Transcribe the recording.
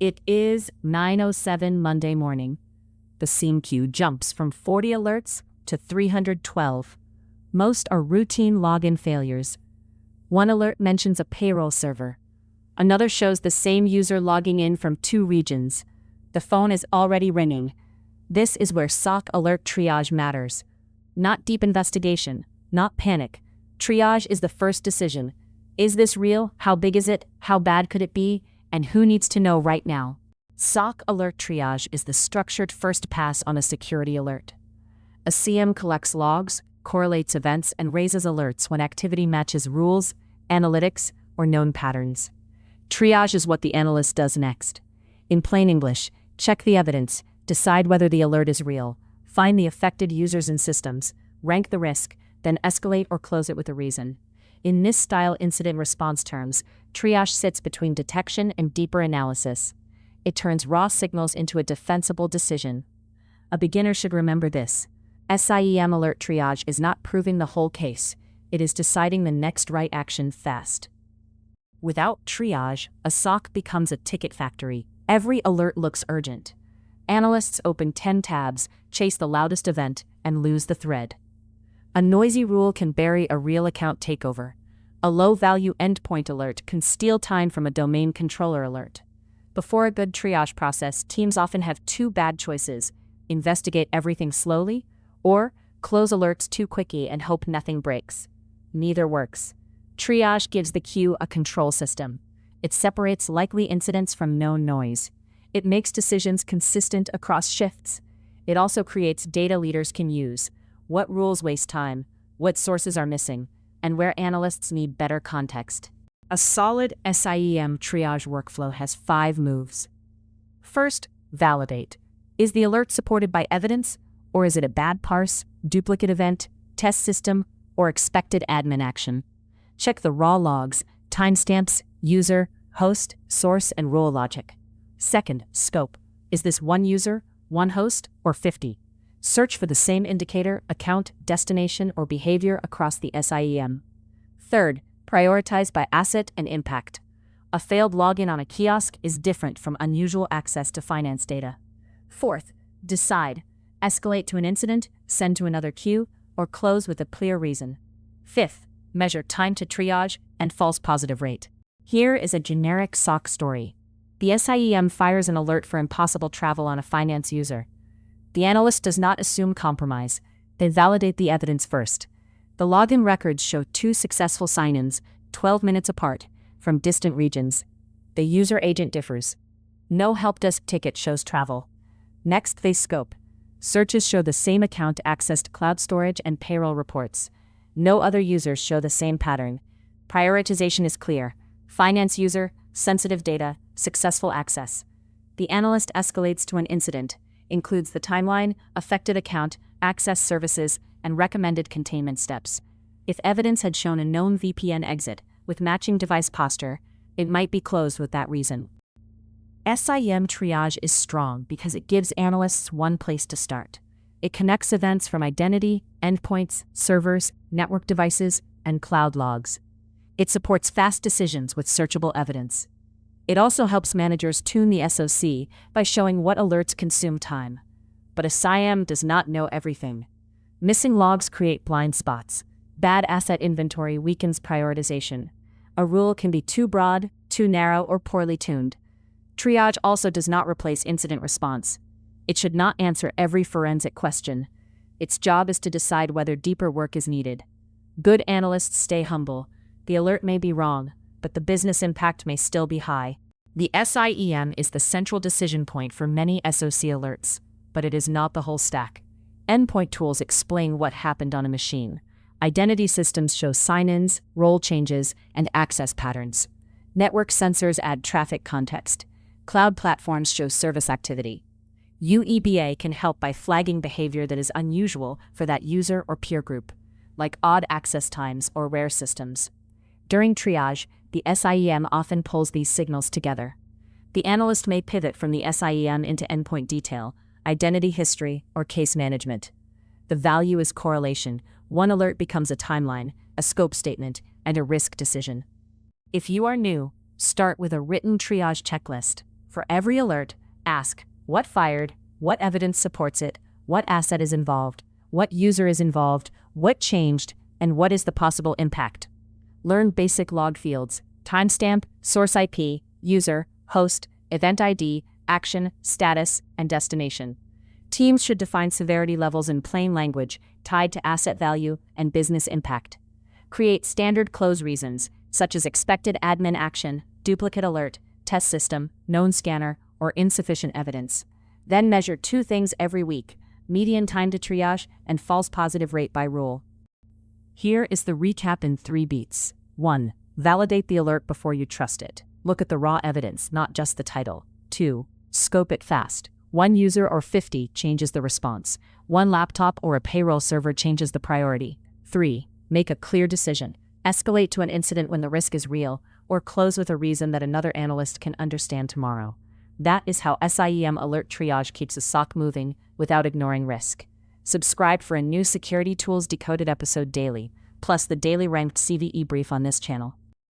It is 9:07 Monday morning. The SIEM queue jumps from 40 alerts to 312. Most are routine login failures. One alert mentions a payroll server. Another shows the same user logging in from 2 regions. The phone is already ringing. This is where SOC alert triage matters. Not deep investigation, not panic. Triage is the first decision. Is this real? How big is it? How bad could it be? And who needs to know right now? SOC alert triage is the structured first pass on a security alert. A SIEM collects logs, correlates events, and raises alerts when activity matches rules, analytics, or known patterns. Triage is what the analyst does next. In plain English, check the evidence, decide whether the alert is real, find the affected users and systems, rank the risk, then escalate or close it with a reason. In NIST-style incident response terms, triage sits between detection and deeper analysis. It turns raw signals into a defensible decision. A beginner should remember this. SIEM alert triage is not proving the whole case. It is deciding the next right action fast. Without triage, a SOC becomes a ticket factory. Every alert looks urgent. Analysts open 10 tabs, chase the loudest event, and lose the thread. A noisy rule can bury a real account takeover. A low-value endpoint alert can steal time from a domain controller alert. Before a good triage process, teams often have 2 bad choices: investigate everything slowly, or close alerts too quickly and hope nothing breaks. Neither works. Triage gives the queue a control system. It separates likely incidents from known noise. It makes decisions consistent across shifts. It also creates data leaders can use: what rules waste time, what sources are missing, and where analysts need better context. A solid SIEM triage workflow has 5 moves. First, validate. Is the alert supported by evidence, or is it a bad parse, duplicate event, test system, or expected admin action? Check the raw logs, timestamps, user, host, source, and rule logic. Second, scope. Is this one user, one host, or 50? Search for the same indicator, account, destination, or behavior across the SIEM. Third, prioritize by asset and impact. A failed login on a kiosk is different from unusual access to finance data. Fourth, decide. Escalate to an incident, send to another queue, or close with a clear reason. Fifth, measure time to triage and false positive rate. Here is a generic SOC story. The SIEM fires an alert for impossible travel on a finance user. The analyst does not assume compromise. They validate the evidence first. The login records show 2 successful sign-ins, 12 minutes apart, from distant regions. The user agent differs. No help desk ticket shows travel. Next, they scope. Searches show the same account accessed cloud storage and payroll reports. No other users show the same pattern. Prioritization is clear. Finance user, sensitive data, successful access. The analyst escalates to an incident, includes the timeline, affected account, access services, and recommended containment steps. If evidence had shown a known VPN exit with matching device posture, it might be closed with that reason. SIEM triage is strong because it gives analysts one place to start. It connects events from identity, endpoints, servers, network devices, and cloud logs. It supports fast decisions with searchable evidence. It also helps managers tune the SOC by showing what alerts consume time. But a SIEM does not know everything. Missing logs create blind spots. Bad asset inventory weakens prioritization. A rule can be too broad, too narrow, or poorly tuned. Triage also does not replace incident response. It should not answer every forensic question. Its job is to decide whether deeper work is needed. Good analysts stay humble. The alert may be wrong, but the business impact may still be high. The SIEM is the central decision point for many SOC alerts, but it is not the whole stack. Endpoint tools explain what happened on a machine. Identity systems show sign-ins, role changes, and access patterns. Network sensors add traffic context. Cloud platforms show service activity. UEBA can help by flagging behavior that is unusual for that user or peer group, like odd access times or rare systems. During triage, the SIEM often pulls these signals together. The analyst may pivot from the SIEM into endpoint detail, identity history, or case management. The value is correlation. One alert becomes a timeline, a scope statement, and a risk decision. If you are new, start with a written triage checklist. For every alert, ask, what fired, what evidence supports it, what asset is involved, what user is involved, what changed, and what is the possible impact. Learn basic log fields: timestamp, source IP, user, host, event ID, action, status, and destination. Teams should define severity levels in plain language tied to asset value and business impact. Create standard close reasons, such as expected admin action, duplicate alert, test system, known scanner, or insufficient evidence. Then measure two things every week: median time to triage and false positive rate by rule. Here is the recap in 3 beats. 1. Validate the alert before you trust it. Look at the raw evidence, not just the title. 2. Scope it fast. 1 user or 50 changes the response. 1 laptop or a payroll server changes the priority. 3. Make a clear decision. Escalate to an incident when the risk is real, or close with a reason that another analyst can understand tomorrow. That is how SIEM alert triage keeps a SOC moving without ignoring risk. Subscribe for a new Security Tools Decoded episode daily, plus the daily ranked CVE brief on this channel.